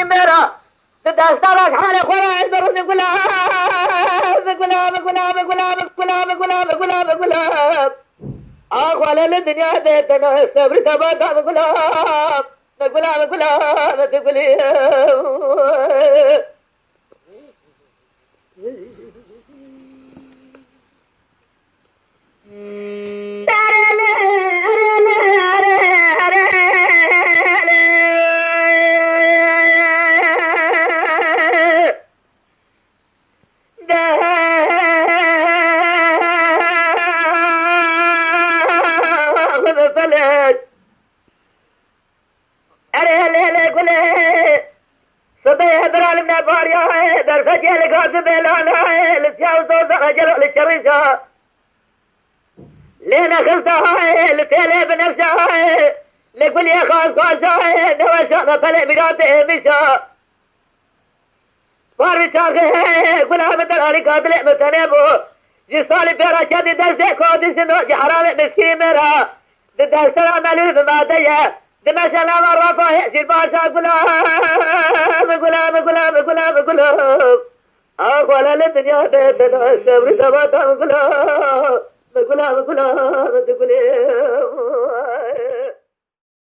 مسكيمرة تدسترك حالي خلا البرد قلاب قلاب قلاب قلاب قلاب قلاب قلاب قلاب أخوال الدنيا ديتنا الصبر تبقى قلاب قلاب قلاب تقولي لين خلتها لتيلي بنفسها لكل يا خاص خاصها نوشنا فلي بقاطع مشا فاري شاخي كلها مثل عليك هاتلي متنبو جسالي بيرا شادي دستي كودي سنو جحرامي مسكين مرا دسترا ملوف مادية دمشا لما رفا يحسي الباشا قلاب قلاب قلاب قلاب قلاب أقوال الدنيا بيتنا السبر سباتا قلاب قلاب قلاب تقولي